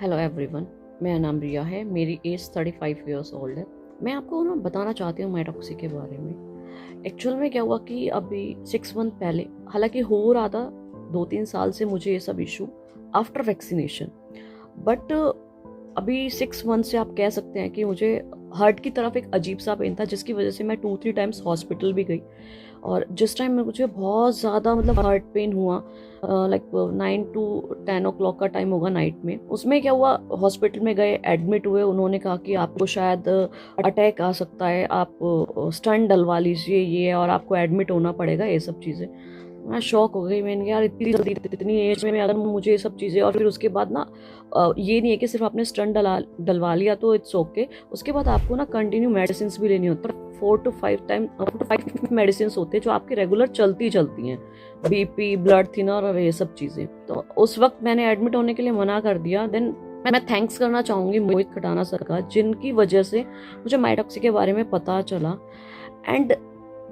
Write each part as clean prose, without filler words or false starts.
Hello everyone, मेरा नाम रिया है। मेरी एज 35 ईयर्स ओल्ड है। मैं आपको ना बताना चाहती हूँ माइटॉक्सी के बारे में। एक्चुअल में क्या हुआ कि अभी 6 मंथ पहले, हालांकि हो रहा था 2-3 साल से मुझे ये सब इशू आफ्टर वैक्सीनेशन, बट अभी 6 मंथ से आप कह सकते हैं कि मुझे हार्ट की तरफ एक अजीब सा पेन था, जिसकी वजह से मैं 2-3 टाइम्स हॉस्पिटल भी गई। और जिस टाइम में मुझे बहुत ज़्यादा हार्ट पेन हुआ, लाइक 9 to 10 o'clock का टाइम होगा नाइट में, उसमें क्या हुआ, हॉस्पिटल में गए, एडमिट हुए। उन्होंने कहा कि आपको शायद अटैक आ सकता है, आप स्टंट डलवा लीजिए ये, और आपको एडमिट होना पड़ेगा, ये सब चीज़ें। मैं शॉक हो गई। मैंने कहा यार इतनी जल्दी, इतनी एज में अगर मुझे ये सब चीज़ें, और फिर उसके बाद ना ये नहीं है कि सिर्फ आपने स्टंट डलवा लिया तो इट्स ओके। उसके बाद आपको ना कंटिन्यू मेडिसिन भी लेनी होती है। 4 to 5 मेडिसिन होते हैं जो आपकी रेगुलर चलती हैं, बीपी, ब्लड थिनर और ये सब चीज़ें। तो उस वक्त मैंने एडमिट होने के लिए मना कर दिया। देन मैं थैंक्स करना चाहूँगी मोहित खटाना सर का, जिनकी वजह से मुझे माइटॉक्सी के बारे में पता चला। एंड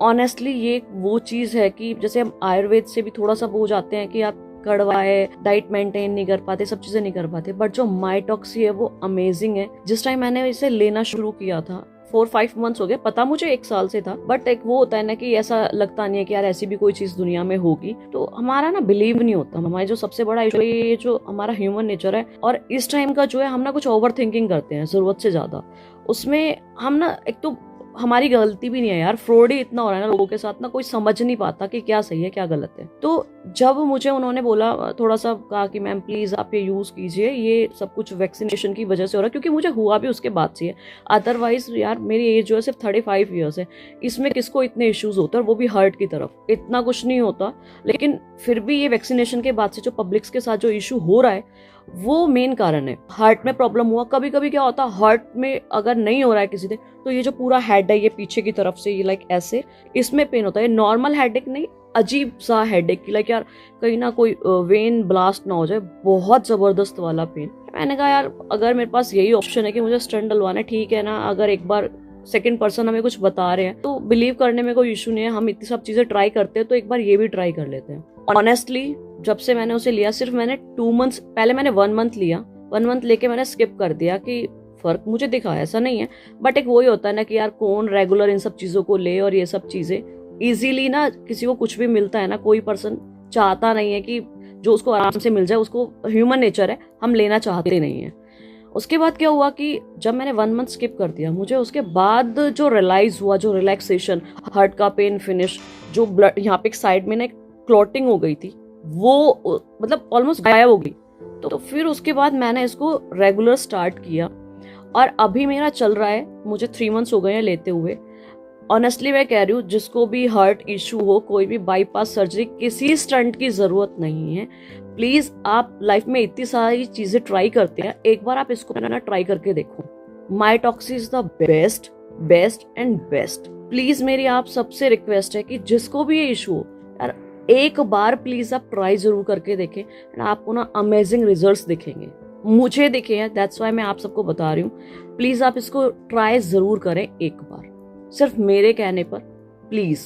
ऑनेस्टली ये वो चीज़ है कि जैसे हम आयुर्वेद से भी थोड़ा सा वो हो जाते हैं कि आप कड़वा है, डाइट मेंटेन नहीं कर पाते, सब चीज़ें नहीं कर पाते, बट जो माइटॉक्सी है वो अमेजिंग है। जिस टाइम मैंने इसे लेना शुरू किया था, 4-5 मंथ्स हो गए, पता मुझे 1 साल से था, बट एक वो होता है ना कि ऐसा लगता नहीं है कि यार ऐसी भी कोई चीज़ दुनिया में होगी, तो हमारा ना बिलीव नहीं होता। हमारा जो सबसे बड़ा इशू है ये जो हमारा ह्यूमन नेचर है, और इस टाइम का जो है हम ना कुछ ओवर थिंकिंग करते हैं ज़रूरत से ज़्यादा। उसमें हम ना, एक तो हमारी गलती भी नहीं है यार, फ्रॉड ही इतना हो रहा है ना लोगों के साथ, ना कोई समझ नहीं पाता कि क्या सही है क्या गलत है। तो जब मुझे उन्होंने बोला, थोड़ा सा कहा कि मैम प्लीज आप ये यूज कीजिए, ये सब कुछ वैक्सीनेशन की वजह से हो रहा है, क्योंकि मुझे हुआ भी उसके बाद से है। अदरवाइज यार मेरी एज जो है सिर्फ 35 ईयर्स है, इसमें किसको इतने इश्यूज होते हैं, और वो भी हार्ट की तरफ इतना कुछ नहीं होता। लेकिन फिर भी ये वैक्सीनेशन के बाद से जो पब्लिक्स के साथ जो इशू हो रहा है वो मेन कारण है। हार्ट में प्रॉब्लम हुआ, कभी कभी क्या होता है हार्ट में अगर नहीं हो रहा है किसी से, तो ये जो पूरा हेड है ये पीछे की तरफ से, ये लाइक ऐसे, इसमें पेन होता है। नॉर्मल हेडेक नहीं, अजीब सा हेडेक, लाइक यार कहीं ना कोई वेन ब्लास्ट ना हो जाए, बहुत जबरदस्त वाला पेन। मैंने कहा यार अगर मेरे पास यही ऑप्शन है कि मुझे स्टंट डलवाना है, ठीक है ना, अगर एक बार सेकंड पर्सन हमें कुछ बता रहे हैं तो बिलीव करने में कोई इशू नहीं है, हम इतनी सब चीजें ट्राई करते हैं, तो एक बार ये भी ट्राई कर लेते हैं। ऑनेस्टली जब से मैंने उसे लिया, सिर्फ मैंने 2 मंथ्स पहले मैंने 1 मंथ लिया, 1 मंथ लेके मैंने स्किप कर दिया कि फर्क मुझे दिखा, ऐसा नहीं है, बट एक वही होता है ना कि यार कौन रेगुलर इन सब चीजों को ले, और ये सब चीजें इजीली ना, किसी को कुछ भी मिलता है ना, कोई पर्सन चाहता नहीं है कि जो उसको आराम से मिल जाए, उसको ह्यूमन नेचर है, हम लेना चाहते नहीं है। उसके बाद क्या हुआ कि जब मैंने 1 मंथ स्किप कर दिया, मुझे उसके बाद जो रियलाइज हुआ, जो रिलैक्सेशन, हार्ट का पेन फिनिश, जो ब्लड यहाँ पे एक साइड में ना एक क्लॉटिंग हो गई थी, वो ऑलमोस्ट गायब हो गई। तो फिर उसके बाद मैंने इसको रेगुलर स्टार्ट किया, और अभी मेरा चल रहा है, मुझे 3 मंथ्स हो गए हैं लेते हुए। ऑनेस्टली मैं कह रही हूँ, जिसको भी हार्ट इशू हो, कोई भी बाईपास सर्जरी, किसी स्टंट की जरूरत नहीं है। प्लीज आप लाइफ में इतनी सारी चीजें ट्राई करते हैं, एक बार आप इसको ना ट्राई करके देखो। माइटॉक्सी is the best best and best. Please मेरी आप सबसे रिक्वेस्ट है कि जिसको भी ये इशू हो यार, एक बार प्लीज आप ट्राई जरूर करके देखें, एंड आपको ना अमेजिंग रिजल्ट्स दिखेंगे। मुझे दिखे हैं, दैट्स वाई मैं आप सबको बता रही हूँ। प्लीज आप इसको ट्राई जरूर करें एक बार, सिर्फ मेरे कहने पर, प्लीज।